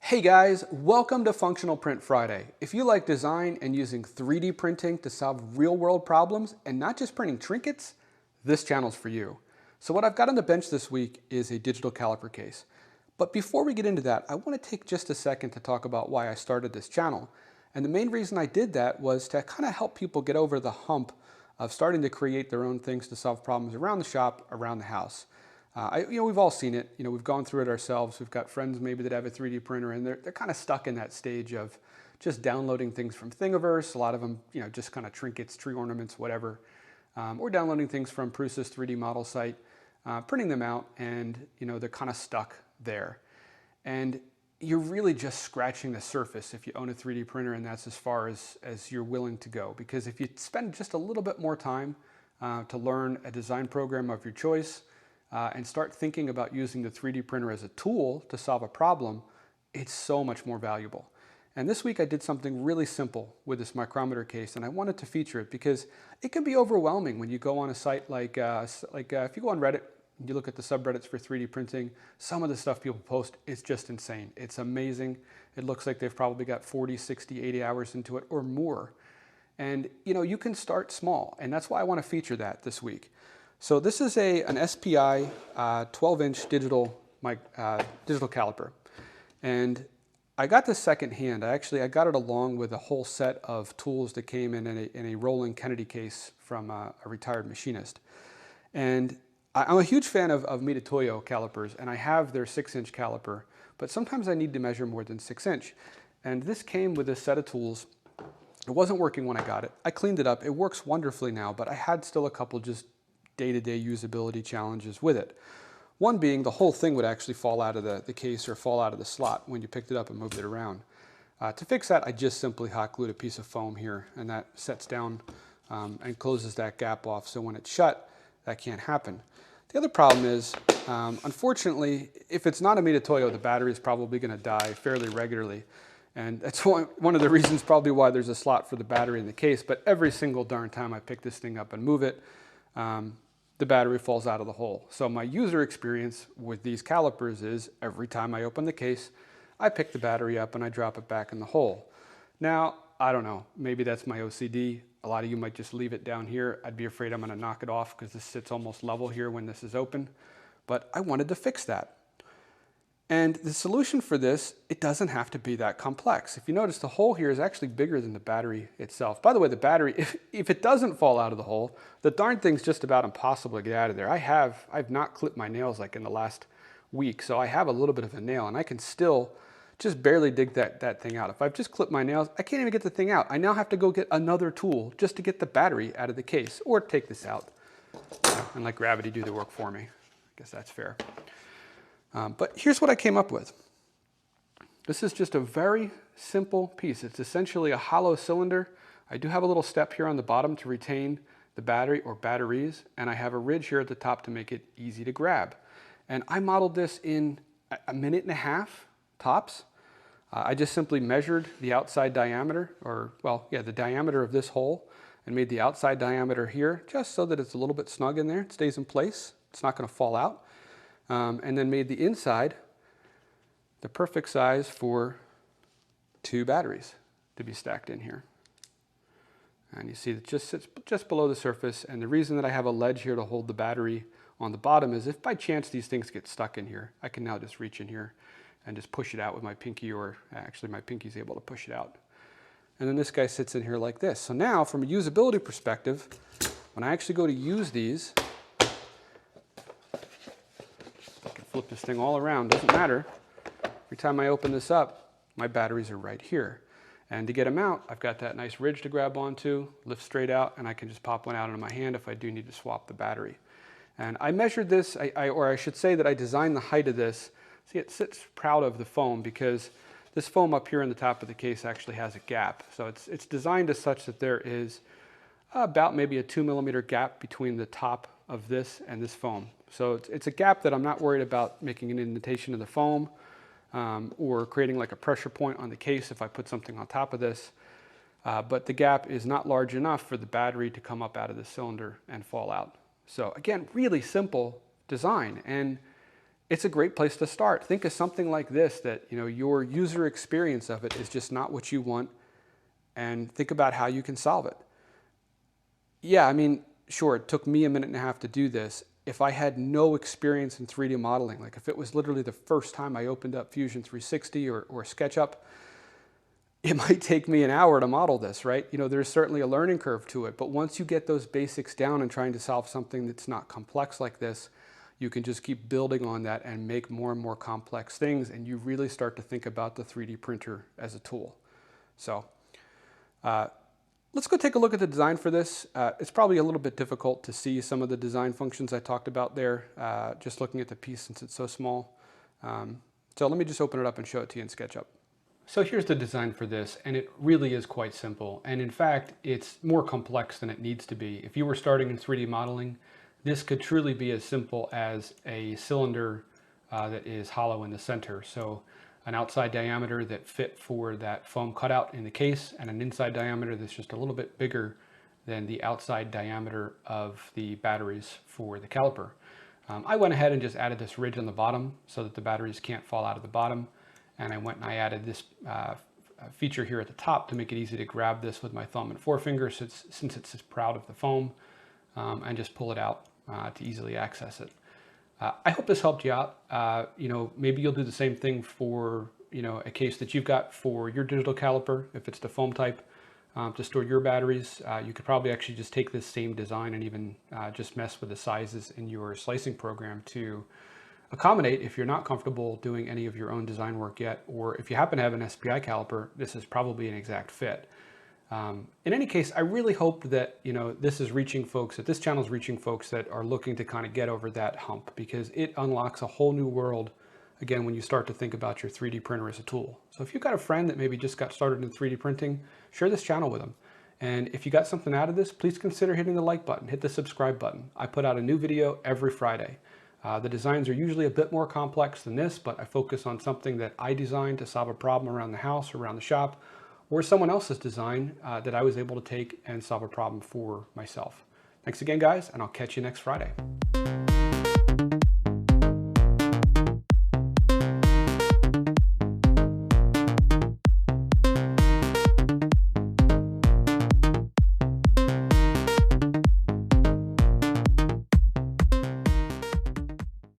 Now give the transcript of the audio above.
Hey guys, welcome to Functional Print Friday. If you like design and using 3D printing to solve real-world problems and not just printing trinkets, this channel's for you. So what I've got on the bench this week is a digital caliper case. But before we get into that, I want to take just a second to talk about why I started this channel. And the main reason I did that was to kind of help people get over the hump of starting to create their own things to solve problems around the shop, around the house. We've all seen it. We've gone through it ourselves. We've got friends maybe that have a 3D printer, and they're kind of stuck in that stage of just downloading things from Thingiverse. A lot of them, just kind of trinkets, tree ornaments, whatever, or downloading things from Prusa's 3D model site, printing them out, and they're kind of stuck there. And you're really just scratching the surface if you own a 3D printer, and that's as far as you're willing to go. Because if you spend just a little bit more time to learn a design program of your choice, and start thinking about using the 3D printer as a tool to solve a problem, it's so much more valuable. And this week I did something really simple with this micrometer case, and I wanted to feature it because it can be overwhelming when you go on a site like if you go on Reddit and you look at the subreddits for 3D printing, some of the stuff people post is just insane. It's amazing. It looks like they've probably got 40, 60, 80 hours into it or more. And you can start small, and that's why I want to feature that this week. So this is an SPI 12-inch digital caliper, and I got this secondhand. I got it along with a whole set of tools that came in a rolling Kennedy case from a retired machinist. And I'm a huge fan of Mitutoyo calipers, and I have their 6-inch caliper, but sometimes I need to measure more than 6-inch. And this came with a set of tools. It wasn't working when I got it. I cleaned it up. It works wonderfully now, but I had still a couple just day-to-day usability challenges with it. One being the whole thing would actually fall out of the case or fall out of the slot when you picked it up and moved it around. To fix that, I just simply hot glued a piece of foam here, and that sets down and closes that gap off, so when it's shut, that can't happen. The other problem is, unfortunately, if it's not a Mitutoyo, the battery is probably going to die fairly regularly. And that's one of the reasons probably why there's a slot for the battery in the case, but every single darn time I pick this thing up and move it, the battery falls out of the hole. So my user experience with these calipers is every time I open the case, I pick the battery up and I drop it back in the hole. Now, I don't know, maybe that's my OCD. A lot of you might just leave it down here. I'd be afraid I'm gonna knock it off because this sits almost level here when this is open. But I wanted to fix that. And the solution for this, it doesn't have to be that complex. If you notice, the hole here is actually bigger than the battery itself. By the way, the battery, if it doesn't fall out of the hole, the darn thing's just about impossible to get out of there. I've not clipped my nails like in the last week, so I have a little bit of a nail, and I can still just barely dig that thing out. If I've just clipped my nails, I can't even get the thing out. I now have to go get another tool just to get the battery out of the case, or take this out and let gravity do the work for me. I guess that's fair. But here's what I came up with. This is just a very simple piece. It's essentially a hollow cylinder. I do have a little step here on the bottom to retain the battery or batteries, and I have a ridge here at the top to make it easy to grab. And I modeled this in a minute and a half, tops. I just simply measured the outside diameter, the diameter of this hole, and made the outside diameter here, just so that it's a little bit snug in there. It stays in place. It's not going to fall out. And then made the inside the perfect size for 2 batteries to be stacked in here. And you see it just sits just below the surface, and the reason that I have a ledge here to hold the battery on the bottom is if by chance these things get stuck in here, I can now just reach in here and just push it out with my pinky, or actually my pinky's able to push it out. And then this guy sits in here like this. So now from a usability perspective, when I actually go to use these, flip this thing all around, doesn't matter. Every time I open this up, my batteries are right here. And to get them out, I've got that nice ridge to grab onto, lift straight out, and I can just pop one out into my hand if I do need to swap the battery. And I measured this, or I should say that I designed the height of this. See, it sits proud of the foam because this foam up here in the top of the case actually has a gap. So it's designed as such that there is about maybe a 2mm gap between the top of this and this foam. So it's a gap that I'm not worried about making an indentation in the foam or creating like a pressure point on the case if I put something on top of this. But the gap is not large enough for the battery to come up out of the cylinder and fall out. So again, really simple design. And it's a great place to start. Think of something like this, that your user experience of it is just not what you want, and think about how you can solve it. Yeah, I mean, sure, it took me a minute and a half to do this. If I had no experience in 3D modeling, like if it was literally the first time I opened up Fusion 360 or SketchUp, it might take me an hour to model this, right? There's certainly a learning curve to it, but once you get those basics down and trying to solve something that's not complex like this, you can just keep building on that and make more and more complex things, and you really start to think about the 3D printer as a tool. So let's go take a look at the design for this. It's probably a little bit difficult to see some of the design functions I talked about there, just looking at the piece since it's so small. So let me just open it up and show it to you in SketchUp. So here's the design for this, and it really is quite simple. And in fact, it's more complex than it needs to be. If you were starting in 3D modeling, this could truly be as simple as a cylinder that is hollow in the center. So an outside diameter that fit for that foam cutout in the case, and an inside diameter that's just a little bit bigger than the outside diameter of the batteries for the caliper. I went ahead and just added this ridge on the bottom so that the batteries can't fall out of the bottom. And I went and I added this feature here at the top to make it easy to grab this with my thumb and forefinger since it's proud of the foam, and just pull it out to easily access it. I hope this helped you out. Maybe you'll do the same thing for a case that you've got for your digital caliper. If it's the foam type to store your batteries, you could probably actually just take this same design and even just mess with the sizes in your slicing program to accommodate if you're not comfortable doing any of your own design work yet, or if you happen to have an SPI caliper, this is probably an exact fit. In any case, I really hope that this is reaching folks, that this channel is reaching folks that are looking to kind of get over that hump, because it unlocks a whole new world, again, when you start to think about your 3D printer as a tool. So if you've got a friend that maybe just got started in 3D printing, share this channel with them. And if you got something out of this, please consider hitting the like button, hit the subscribe button. I put out a new video every Friday. The designs are usually a bit more complex than this, but I focus on something that I designed to solve a problem around the house or around the shop, or someone else's design that I was able to take and solve a problem for myself. Thanks again, guys, and I'll catch you next Friday.